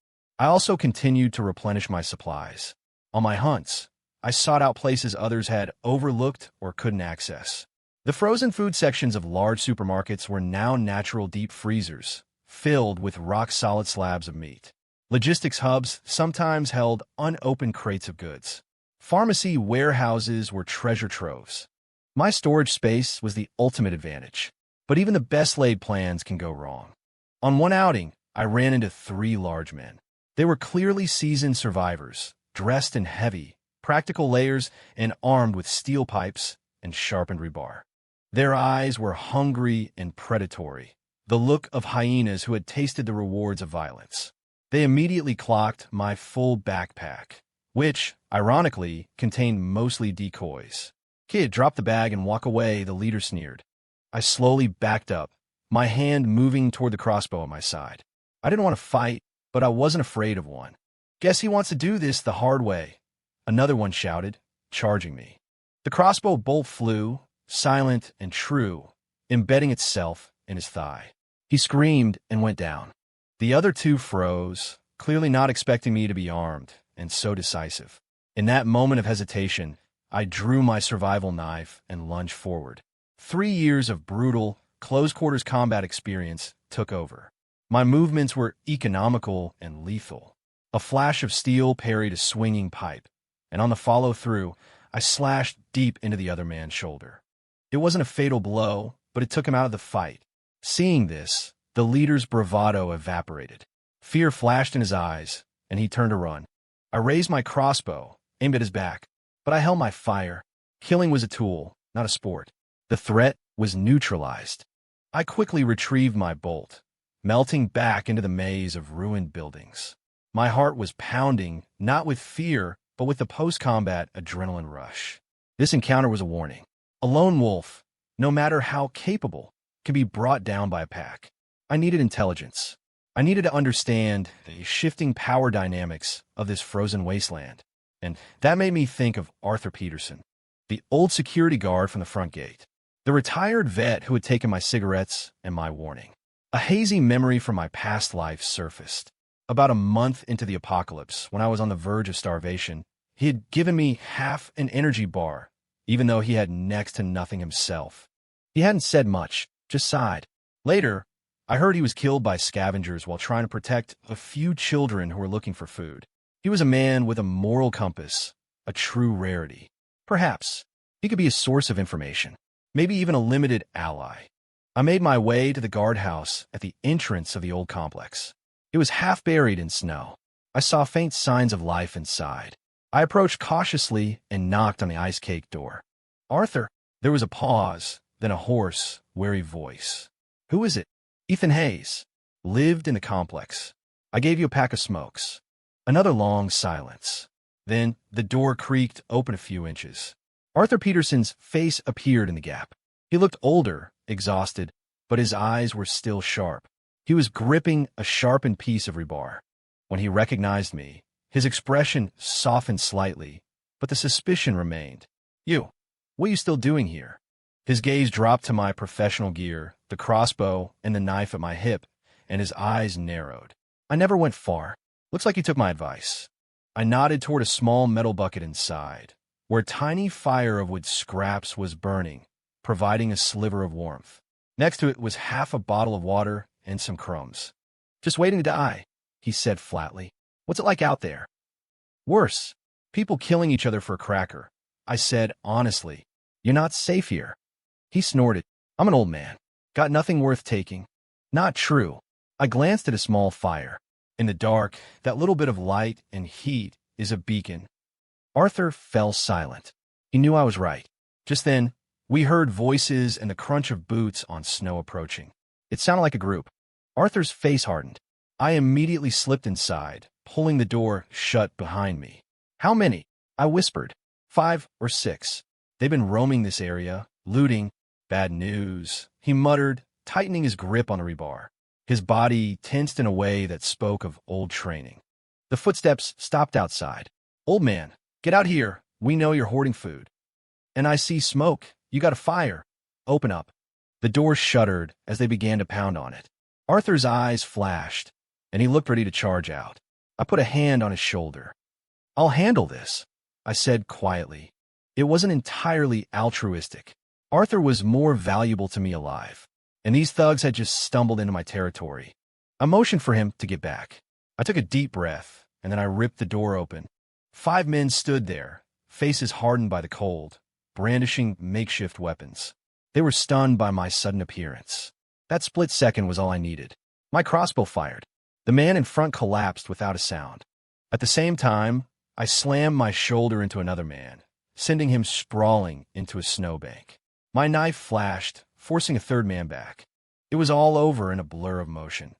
I also continued to replenish my supplies. On my hunts, I sought out places others had overlooked or couldn't access. The frozen food sections of large supermarkets were now natural deep freezers, filled with rock-solid slabs of meat. Logistics hubs sometimes held unopened crates of goods. Pharmacy warehouses were treasure troves. My storage space was the ultimate advantage, but even the best-laid plans can go wrong. On one outing, I ran into 3 large men. They were clearly seasoned survivors, dressed in heavy, practical layers and armed with steel pipes and sharpened rebar. Their eyes were hungry and predatory, the look of hyenas who had tasted the rewards of violence. They immediately clocked my full backpack, which, ironically, contained mostly decoys. "Kid, drop the bag and walk away," the leader sneered. I slowly backed up, my hand moving toward the crossbow at my side. I didn't want to fight, but I wasn't afraid of one. "Guess he wants to do this the hard way," another one shouted, charging me. The crossbow bolt flew, silent and true, embedding itself in his thigh. He screamed and went down. The other 2 froze, clearly not expecting me to be armed and so decisive. In that moment of hesitation, I drew my survival knife and lunged forward. 3 years of brutal, close-quarters combat experience took over. My movements were economical and lethal. A flash of steel parried a swinging pipe, and on the follow-through, I slashed deep into the other man's shoulder. It wasn't a fatal blow, but it took him out of the fight. Seeing this, the leader's bravado evaporated. Fear flashed in his eyes, and he turned to run. I raised my crossbow, aimed at his back, but I held my fire. Killing was a tool, not a sport. The threat was neutralized. I quickly retrieved my bolt, melting back into the maze of ruined buildings. My heart was pounding, not with fear, but with the post-combat adrenaline rush. This encounter was a warning. A lone wolf, no matter how capable, can be brought down by a pack. I needed intelligence. I needed to understand the shifting power dynamics of this frozen wasteland. And that made me think of Arthur Peterson, the old security guard from the front gate, the retired vet who had taken my cigarettes and my warning. A hazy memory from my past life surfaced. About a month into the apocalypse, when I was on the verge of starvation, he had given me half an energy bar, even though he had next to nothing himself. He hadn't said much, just sighed. Later, I heard he was killed by scavengers while trying to protect a few children who were looking for food. He was a man with a moral compass, a true rarity. Perhaps he could be a source of information, maybe even a limited ally. I made my way to the guardhouse at the entrance of the old complex. It was half buried in snow. I saw faint signs of life inside. I approached cautiously and knocked on the ice-caked door. "Arthur." There was a pause, then a hoarse, wary voice. "Who is it?" "Ethan Hayes. Lived in the complex. I gave you a pack of smokes." Another long silence. Then the door creaked open a few inches. Arthur Peterson's face appeared in the gap. He looked older, exhausted, but his eyes were still sharp. He was gripping a sharpened piece of rebar. When he recognized me, his expression softened slightly, but the suspicion remained. "You, what are you still doing here?" His gaze dropped to my professional gear, the crossbow and the knife at my hip, and his eyes narrowed. "I never went far. Looks like you took my advice." I nodded toward a small metal bucket inside, where a tiny fire of wood scraps was burning, providing a sliver of warmth. Next to it was half a bottle of water and some crumbs. "Just waiting to die," he said flatly. "What's it like out there?" "Worse. People killing each other for a cracker," I said honestly. "You're not safe here." He snorted. "I'm an old man. Got nothing worth taking." "Not true." I glanced at a small fire. In the dark, that little bit of light and heat is a beacon. Arthur fell silent. He knew I was right. Just then, we heard voices and the crunch of boots on snow approaching. It sounded like a group. Arthur's face hardened. I immediately slipped inside, pulling the door shut behind me. "How many?" I whispered. 5 or 6. "They've been roaming this area, looting." "Bad news," he muttered, tightening his grip on the rebar. His body tensed in a way that spoke of old training. The footsteps stopped outside. "Old man, get out here. We know you're hoarding food." "And I see smoke. You got a fire. Open up." The door shuddered as they began to pound on it. Arthur's eyes flashed, and he looked ready to charge out. I put a hand on his shoulder. "I'll handle this," I said quietly. It wasn't entirely altruistic. Arthur was more valuable to me alive, and these thugs had just stumbled into my territory. I motioned for him to get back. I took a deep breath, and then I ripped the door open. 5 men stood there, faces hardened by the cold, brandishing makeshift weapons. They were stunned by my sudden appearance. That split second was all I needed. My crossbow fired. The man in front collapsed without a sound. At the same time, I slammed my shoulder into another man, sending him sprawling into a snowbank. My knife flashed, forcing a third man back. It was all over in a blur of motion.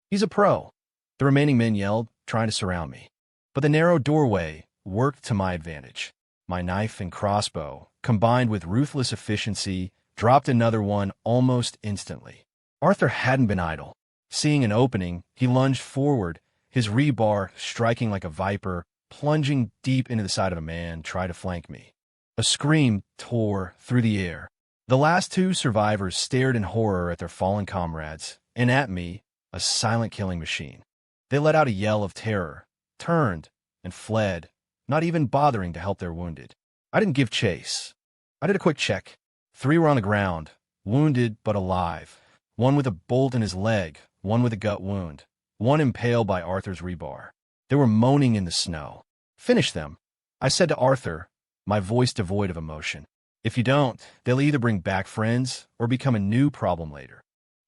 "He's a pro," the remaining men yelled, trying to surround me. But the narrow doorway worked to my advantage. My knife and crossbow, combined with ruthless efficiency, dropped another one almost instantly. Arthur hadn't been idle. Seeing an opening, he lunged forward, his rebar striking like a viper, plunging deep into the side of a man, tried to flank me. A scream tore through the air. The last 2 survivors stared in horror at their fallen comrades, and at me, a silent killing machine. They let out a yell of terror, turned, and fled, not even bothering to help their wounded. I didn't give chase. I did a quick check. 3 were on the ground, wounded but alive. 1 with a bolt in his leg, 1 with a gut wound, 1 impaled by Arthur's rebar. They were moaning in the snow. "Finish them," I said to Arthur, my voice devoid of emotion. "If you don't, they'll either bring back friends or become a new problem later."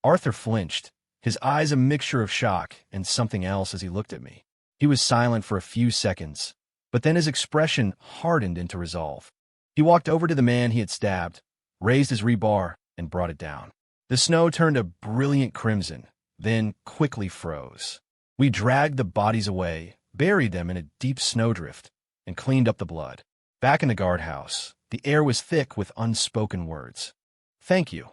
Arthur flinched, his eyes a mixture of shock and something else as he looked at me. He was silent for a few seconds, but then his expression hardened into resolve. He walked over to the man he had stabbed, raised his rebar, and brought it down. The snow turned a brilliant crimson, then quickly froze. We dragged the bodies away, buried them in a deep snowdrift, and cleaned up the blood. Back in the guardhouse, the air was thick with unspoken words. "Thank you,"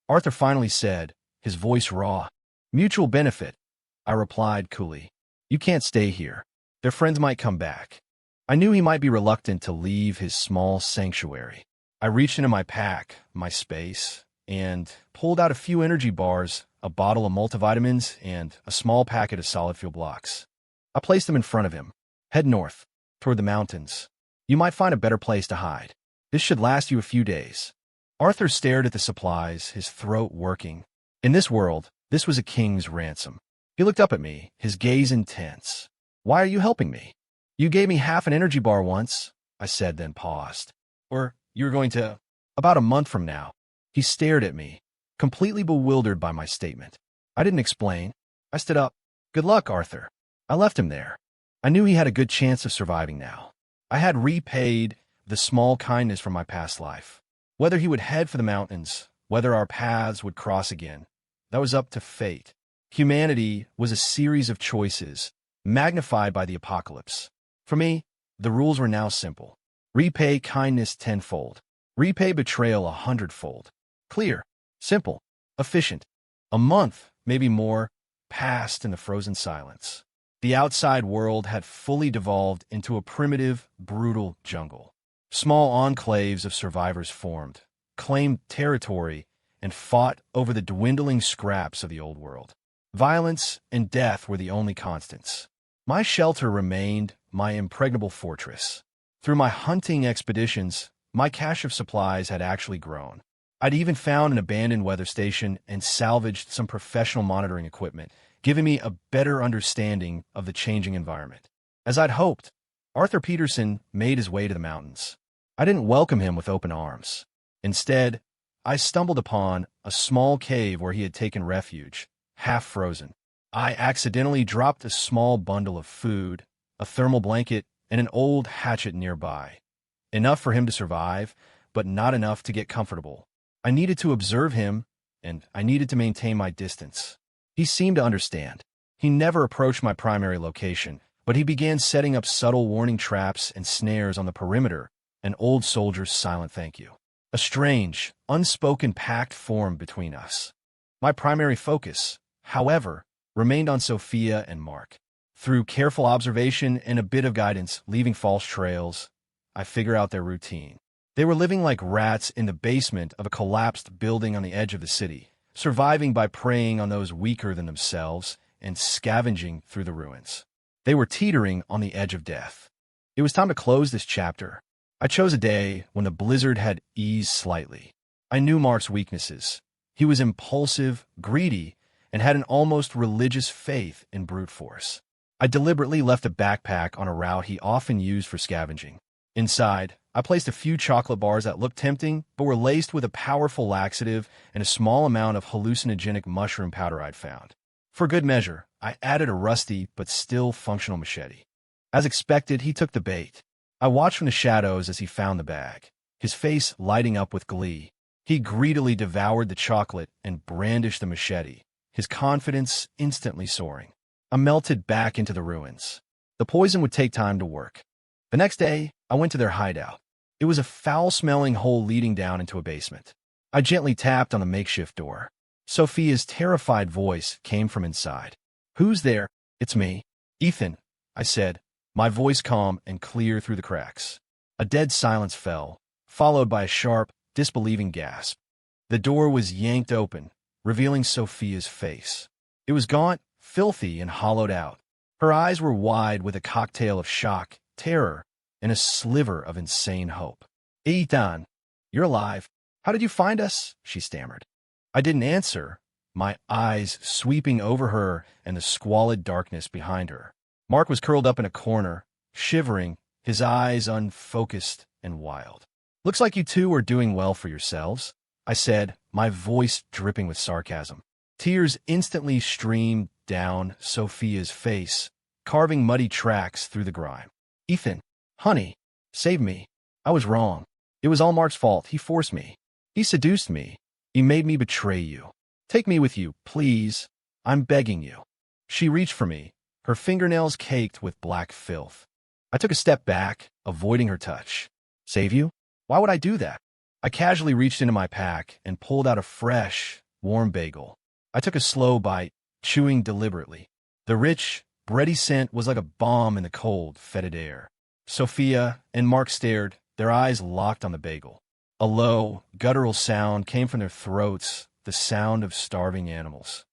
Arthur finally said, his voice raw. "Mutual benefit," I replied coolly. "You can't stay here. Their friends might come back." I knew he might be reluctant to leave his small sanctuary. I reached into my pack, my space, and pulled out a few energy bars, a bottle of multivitamins, and a small packet of solid fuel blocks. I placed them in front of him. "Head north, toward the mountains. You might find a better place to hide. This should last you a few days." Arthur stared at the supplies, his throat working. In this world, this was a king's ransom. He looked up at me, his gaze intense. "Why are you helping me?" "You gave me half an energy bar once," I said, then paused. "Or you were going to—" "About a month from now." He stared at me, completely bewildered by my statement. I didn't explain. I stood up. "Good luck, Arthur." I left him there. I knew he had a good chance of surviving now. I had repaid the small kindness from my past life. Whether he would head for the mountains, whether our paths would cross again, that was up to fate. Humanity was a series of choices, magnified by the apocalypse. For me, the rules were now simple. Repay kindness tenfold. Repay betrayal 100-fold. Clear, simple, efficient. A month, maybe more, passed in the frozen silence. The outside world had fully devolved into a primitive, brutal jungle. Small enclaves of survivors formed, claimed territory, and fought over the dwindling scraps of the old world. Violence and death were the only constants. My shelter remained my impregnable fortress. Through my hunting expeditions, my cache of supplies had actually grown. I'd even found an abandoned weather station and salvaged some professional monitoring equipment, giving me a better understanding of the changing environment. As I'd hoped, Arthur Peterson made his way to the mountains. I didn't welcome him with open arms. Instead, I stumbled upon a small cave where he had taken refuge, half frozen. I accidentally dropped a small bundle of food, a thermal blanket, and an old hatchet nearby. Enough for him to survive, but not enough to get comfortable. I needed to observe him, and I needed to maintain my distance. He seemed to understand. He never approached my primary location, but he began setting up subtle warning traps and snares on the perimeter, an old soldier's silent thank you. A strange, unspoken pact formed between us. My primary focus, however, remained on Sophia and Mark. Through careful observation and a bit of guidance, leaving false trails, I figure out their routine. They were living like rats in the basement of a collapsed building on the edge of the city, surviving by preying on those weaker than themselves and scavenging through the ruins. They were teetering on the edge of death. It was time to close this chapter. I chose a day when the blizzard had eased slightly. I knew Mark's weaknesses. He was impulsive, greedy, and had an almost religious faith in brute force. I deliberately left a backpack on a route he often used for scavenging. Inside, I placed a few chocolate bars that looked tempting, but were laced with a powerful laxative and a small amount of hallucinogenic mushroom powder I'd found. For good measure, I added a rusty but still functional machete. As expected, he took the bait. I watched from the shadows as he found the bag, his face lighting up with glee. He greedily devoured the chocolate and brandished the machete, his confidence instantly soaring. I melted back into the ruins. The poison would take time to work. The next day, I went to their hideout. It was a foul-smelling hole leading down into a basement. I gently tapped on the makeshift door. Sophia's terrified voice came from inside. "Who's there?" "It's me." "Ethan," I said, my voice calm and clear through the cracks. A dead silence fell, followed by a sharp, disbelieving gasp. The door was yanked open, revealing Sophia's face. It was gaunt, filthy, and hollowed out. Her eyes were wide with a cocktail of shock, terror, and a sliver of insane hope. "Ethan, you're alive. How did you find us?" she stammered. I didn't answer, my eyes sweeping over her and the squalid darkness behind her. Mark was curled up in a corner, shivering, his eyes unfocused and wild. "Looks like you two are doing well for yourselves," I said, my voice dripping with sarcasm. Tears instantly streamed down Sophia's face, carving muddy tracks through the grime. "Ethan, honey, save me. I was wrong. It was all Mark's fault. He forced me. He seduced me. He made me betray you. Take me with you, please. I'm begging you." She reached for me, her fingernails caked with black filth. I took a step back, avoiding her touch. "Save you? Why would I do that?" I casually reached into my pack and pulled out a fresh, warm bagel. I took a slow bite, chewing deliberately. The rich, bready scent was like a bomb in the cold, fetid air. Sophia and Mark stared, their eyes locked on the bagel. A low, guttural sound came from their throats, the sound of starving animals.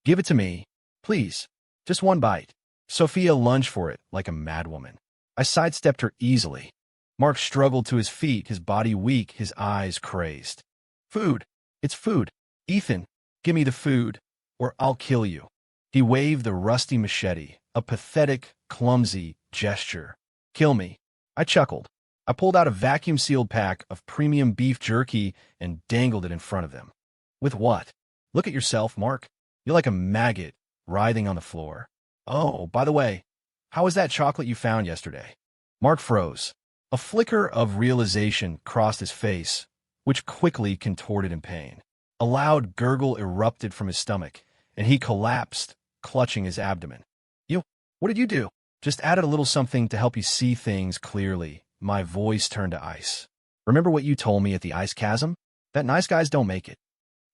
"Give it to me, please. Just one bite." Sophia lunged for it like a madwoman. I sidestepped her easily. Mark struggled to his feet, his body weak, his eyes crazed. "Food. It's food. Ethan, give me the food, or I'll kill you." He waved the rusty machete, a pathetic, clumsy gesture. "Kill me." I chuckled. I pulled out a vacuum-sealed pack of premium beef jerky and dangled it in front of them. "With what? Look at yourself, Mark. You're like a maggot, writhing on the floor. Oh, by the way, how was that chocolate you found yesterday?" Mark froze. A flicker of realization crossed his face, which quickly contorted in pain. A loud gurgle erupted from his stomach, and he collapsed, clutching his abdomen. What did you do?" "Just added a little something to help you see things clearly." My voice turned to ice. "Remember what you told me at the ice chasm? That nice guys don't make it."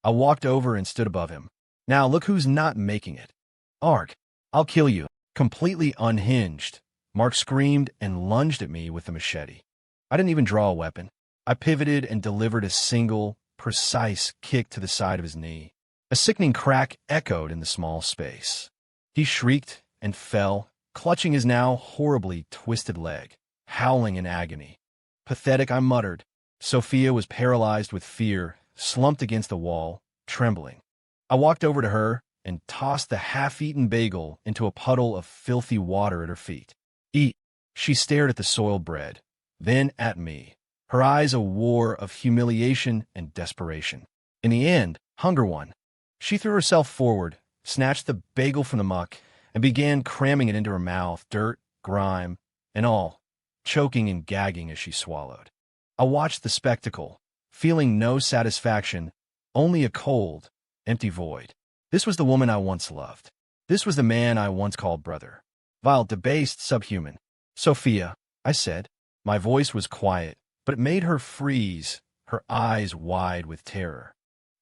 I walked over and stood above him. "Now look who's not making it." "Ark, I'll kill you." Completely unhinged, Mark screamed and lunged at me with the machete. I didn't even draw a weapon. I pivoted and delivered a single, precise kick to the side of his knee. A sickening crack echoed in the small space. He shrieked and fell, clutching his now horribly twisted leg, howling in agony. "Pathetic," I muttered. Sophia was paralyzed with fear, slumped against the wall, trembling. I walked over to her and tossed the half-eaten bagel into a puddle of filthy water at her feet. "Eat." She stared at the soiled bread, then at me, her eyes a war of humiliation and desperation. In the end, hunger won. She threw herself forward, snatched the bagel from the muck, and began cramming it into her mouth, dirt, grime, and all, choking and gagging as she swallowed. I watched the spectacle, feeling no satisfaction, only a cold, empty void. This was the woman I once loved. This was the man I once called brother. Vile, debased, subhuman. "Sophia," I said. My voice was quiet, but it made her freeze, her eyes wide with terror.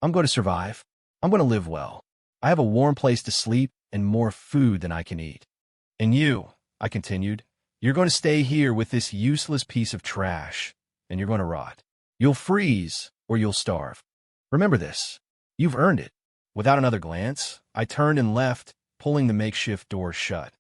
"I'm going to survive. I'm going to live well. I have a warm place to sleep and more food than I can eat. And you," I continued, "you're going to stay here with this useless piece of trash, and you're going to rot. You'll freeze or you'll starve. Remember this. You've earned it." Without another glance, I turned and left, pulling the makeshift door shut.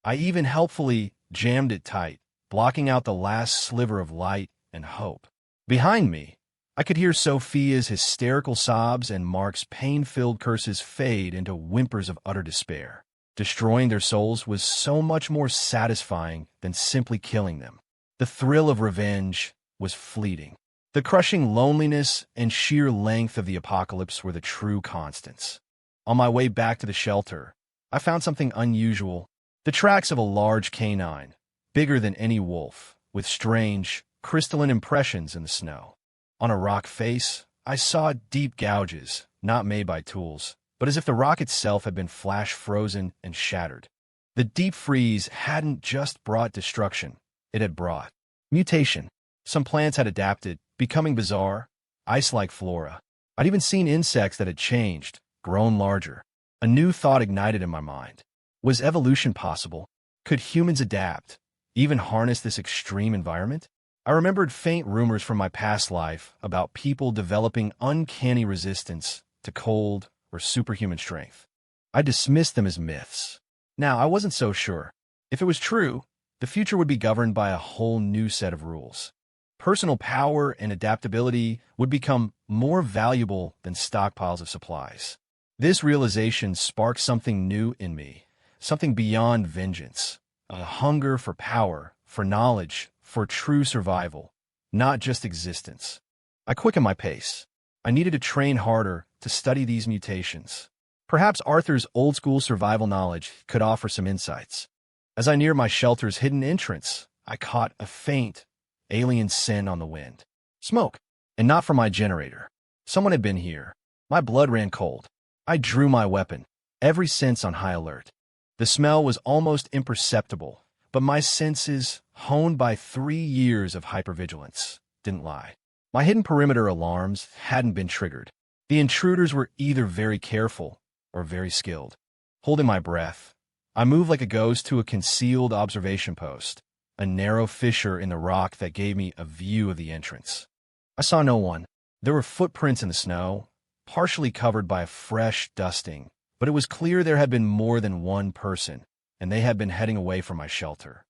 I even helpfully jammed it tight, blocking out the last sliver of light and hope. Behind me, I could hear Sophia's hysterical sobs and Mark's pain-filled curses fade into whimpers of utter despair. Destroying their souls was so much more satisfying than simply killing them. The thrill of revenge was fleeting. The crushing loneliness and sheer length of the apocalypse were the true constants. On my way back to the shelter, I found something unusual. The tracks of a large canine, bigger than any wolf, with strange, crystalline impressions in the snow. On a rock face, I saw deep gouges, not made by tools, but as if the rock itself had been flash-frozen and shattered. The deep freeze hadn't just brought destruction, it had brought mutation. Some plants had adapted, becoming bizarre, ice-like flora. I'd even seen insects that had changed, grown larger. A new thought ignited in my mind. Was evolution possible? Could humans adapt, even harness this extreme environment? I remembered faint rumors from my past life about people developing uncanny resistance to cold or superhuman strength. I dismissed them as myths. Now, I wasn't so sure. If it was true, the future would be governed by a whole new set of rules. Personal power and adaptability would become more valuable than stockpiles of supplies. This realization sparked something new in me, something beyond vengeance, a hunger for power, for knowledge, for true survival, not just existence. I quickened my pace. I needed to train harder to study these mutations. Perhaps Arthur's old-school survival knowledge could offer some insights. As I neared my shelter's hidden entrance, I caught a faint, alien scent on the wind. Smoke, and not from my generator. Someone had been here. My blood ran cold. I drew my weapon, every sense on high alert. The smell was almost imperceptible, but my senses, honed by 3 years of hypervigilance, didn't lie. My hidden perimeter alarms hadn't been triggered. The intruders were either very careful or very skilled. Holding my breath, I moved like a ghost to a concealed observation post, a narrow fissure in the rock that gave me a view of the entrance. I saw no one. There were footprints in the snow, partially covered by a fresh dusting, but it was clear there had been more than one person, and they had been heading away from my shelter.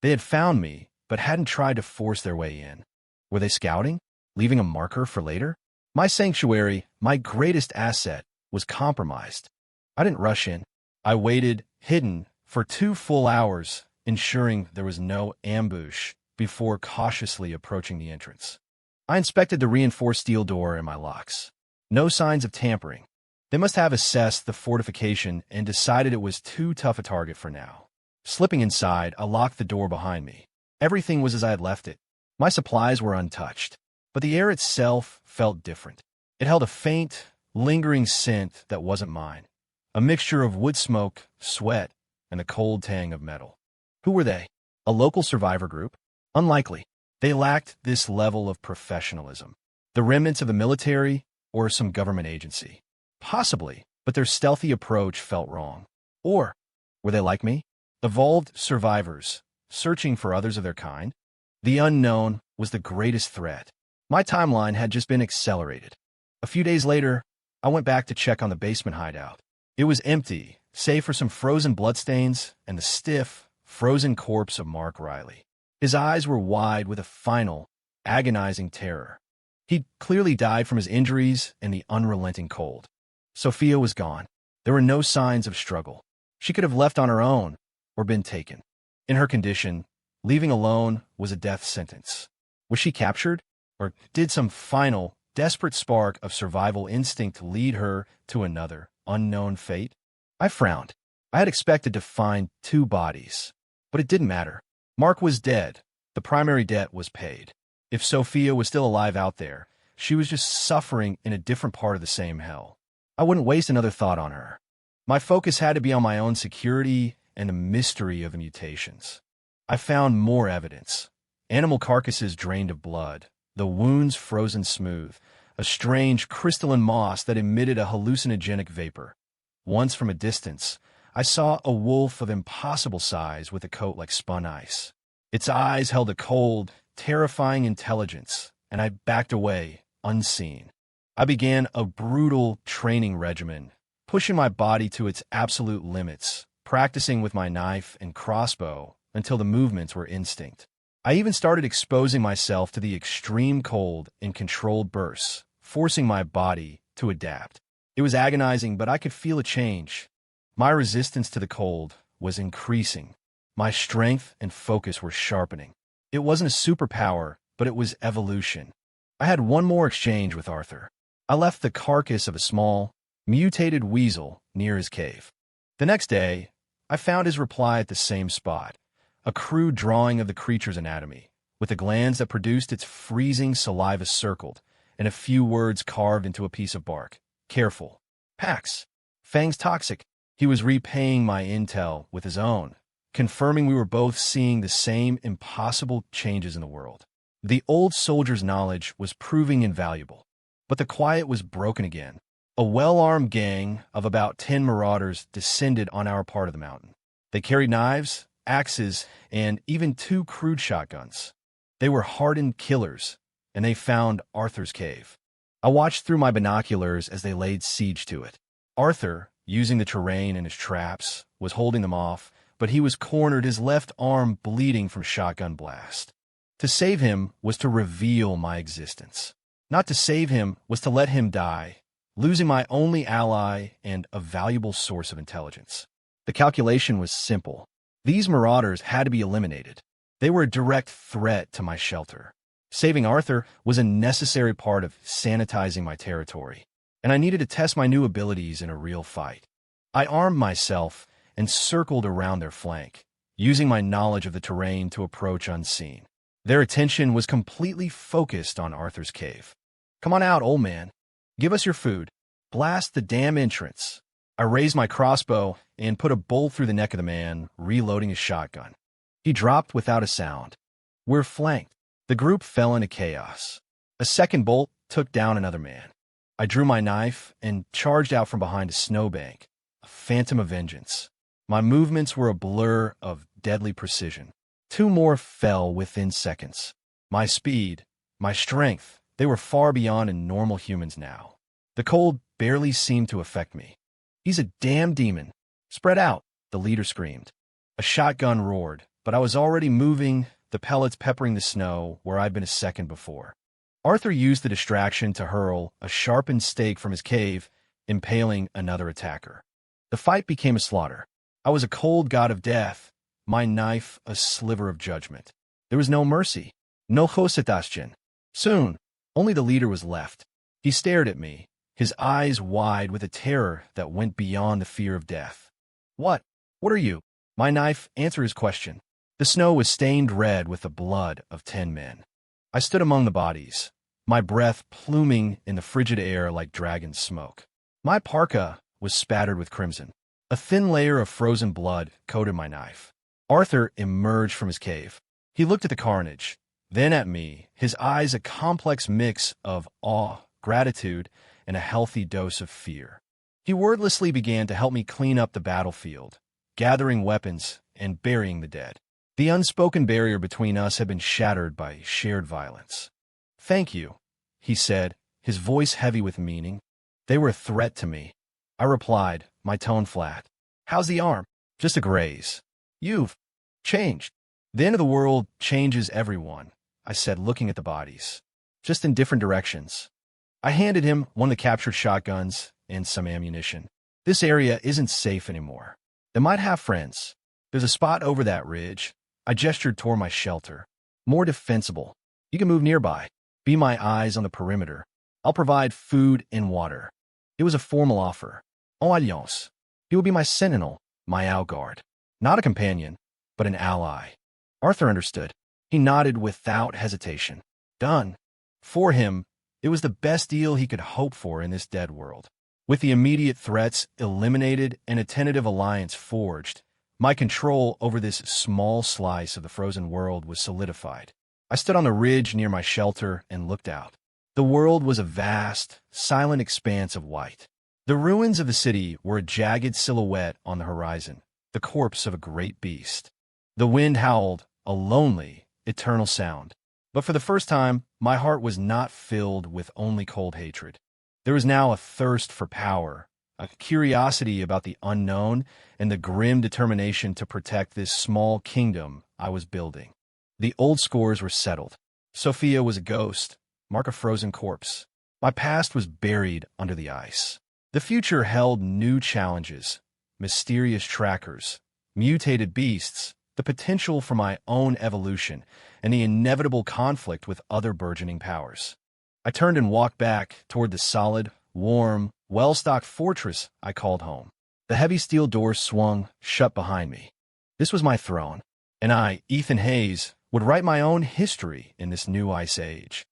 They had found me, but hadn't tried to force their way in. Were they scouting, leaving a marker for later? My sanctuary, my greatest asset, was compromised. I didn't rush in. I waited, hidden, for 2 full hours, ensuring there was no ambush before cautiously approaching the entrance. I inspected the reinforced steel door and my locks. No signs of tampering. They must have assessed the fortification and decided it was too tough a target for now. Slipping inside, I locked the door behind me. Everything was as I had left it. My supplies were untouched, but the air itself felt different. It held a faint, lingering scent that wasn't mine. A mixture of wood smoke, sweat, and the cold tang of metal. Who were they? A local survivor group? Unlikely. They lacked this level of professionalism. The remnants of the military or some government agency. Possibly, but their stealthy approach felt wrong. Or, were they like me? Evolved survivors, searching for others of their kind? The unknown was the greatest threat. My timeline had just been accelerated. A few days later, I went back to check on the basement hideout. It was empty, save for some frozen bloodstains and the stiff, frozen corpse of Mark Riley. His eyes were wide with a final, agonizing terror. He'd clearly died from his injuries and the unrelenting cold. Sophia was gone. There were no signs of struggle. She could have left on her own or been taken. In her condition, leaving alone was a death sentence. Was she captured? Or did some final, desperate spark of survival instinct lead her to another, unknown fate? I frowned. I had expected to find 2 bodies. But it didn't matter. Mark was dead. The primary debt was paid. If Sophia was still alive out there, she was just suffering in a different part of the same hell. I wouldn't waste another thought on her. My focus had to be on my own security and the mystery of the mutations. I found more evidence. Animal carcasses drained of blood, the wounds frozen smooth, a strange crystalline moss that emitted a hallucinogenic vapor. Once from a distance, I saw a wolf of impossible size with a coat like spun ice. Its eyes held a cold, terrifying intelligence, and I backed away, unseen. I began a brutal training regimen, pushing my body to its absolute limits, practicing with my knife and crossbow until the movements were instinct. I even started exposing myself to the extreme cold in controlled bursts, forcing my body to adapt. It was agonizing, but I could feel a change. My resistance to the cold was increasing. My strength and focus were sharpening. It wasn't a superpower, but it was evolution. I had one more exchange with Arthur. I left the carcass of a small, mutated weasel near his cave. The next day, I found his reply at the same spot, a crude drawing of the creature's anatomy, with the glands that produced its freezing saliva circled, and a few words carved into a piece of bark. Careful. Pax. Fang's toxic. He was repaying my intel with his own, confirming we were both seeing the same impossible changes in the world. The old soldier's knowledge was proving invaluable, but the quiet was broken again. A well-armed gang of about 10 marauders descended on our part of the mountain. They carried knives, axes, and even 2 crude shotguns. They were hardened killers, and they found Arthur's cave. I watched through my binoculars as they laid siege to it. Arthur, using the terrain and his traps, was holding them off, but he was cornered, his left arm bleeding from shotgun blast. To save him was to reveal my existence. Not to save him was to let him die, losing my only ally and a valuable source of intelligence. The calculation was simple. These marauders had to be eliminated. They were a direct threat to my shelter. Saving Arthur was a necessary part of sanitizing my territory, and I needed to test my new abilities in a real fight. I armed myself and circled around their flank, using my knowledge of the terrain to approach unseen. Their attention was completely focused on Arthur's cave. "Come on out, old man. Give us your food. Blast the damn entrance." I raised my crossbow and put a bolt through the neck of the man, reloading his shotgun. He dropped without a sound. We're flanked. The group fell into chaos. A second bolt took down another man. I drew my knife and charged out from behind a snowbank, a phantom of vengeance. My movements were a blur of deadly precision. 2 more fell within seconds. My speed, my strength, they were far beyond a normal human's now. The cold barely seemed to affect me. "He's a damn demon. Spread out," the leader screamed. A shotgun roared, but I was already moving, the pellets peppering the snow where I'd been a second before. Arthur used the distraction to hurl a sharpened stake from his cave, impaling another attacker. The fight became a slaughter. I was a cold god of death, my knife a sliver of judgment. There was no mercy, no Adaptation. Soon, only the leader was left. He stared at me, his eyes wide with a terror that went beyond the fear of death. What are you?" My knife answered his question. The snow was stained red with the blood of 10 men. I stood among the bodies, my breath pluming in the frigid air like dragon smoke. My parka was spattered with crimson. A thin layer of frozen blood coated my knife. Arthur emerged from his cave. He looked at the carnage, then at me, his eyes a complex mix of awe, gratitude, and a healthy dose of fear. He wordlessly began to help me clean up the battlefield, gathering weapons and burying the dead. The unspoken barrier between us had been shattered by shared violence. "Thank you," he said, his voice heavy with meaning. "They were a threat to me." I replied, my tone flat. "How's the arm?" "Just a graze." "You've changed." "The end of the world changes everyone," I said, looking at the bodies. "Just in different directions." I handed him one of the captured shotguns and some ammunition. "This area isn't safe anymore. They might have friends. There's a spot over that ridge." I gestured toward my shelter. "More defensible. You can move nearby. Be my eyes on the perimeter. I'll provide food and water." It was a formal offer. En alliance. He would be my sentinel, my outguard. Not a companion, but an ally. Arthur understood. He nodded without hesitation. Done. For him, it was the best deal he could hope for in this dead world. With the immediate threats eliminated and a tentative alliance forged, my control over this small slice of the frozen world was solidified. I stood on the ridge near my shelter and looked out. The world was a vast, silent expanse of white. The ruins of the city were a jagged silhouette on the horizon, the corpse of a great beast. The wind howled, a lonely, eternal sound. But for the first time, my heart was not filled with only cold hatred. There was now a thirst for power, a curiosity about the unknown, and the grim determination to protect this small kingdom I was building. The old scores were settled. Sophia was a ghost, Mark a frozen corpse. My past was buried under the ice. The future held new challenges, mysterious trackers, mutated beasts, the potential for my own evolution, and the inevitable conflict with other burgeoning powers. I turned and walked back toward the solid, warm, well-stocked fortress I called home. The heavy steel doors swung shut behind me. This was my throne, and I, Ethan Hayes, would write my own history in this new ice age.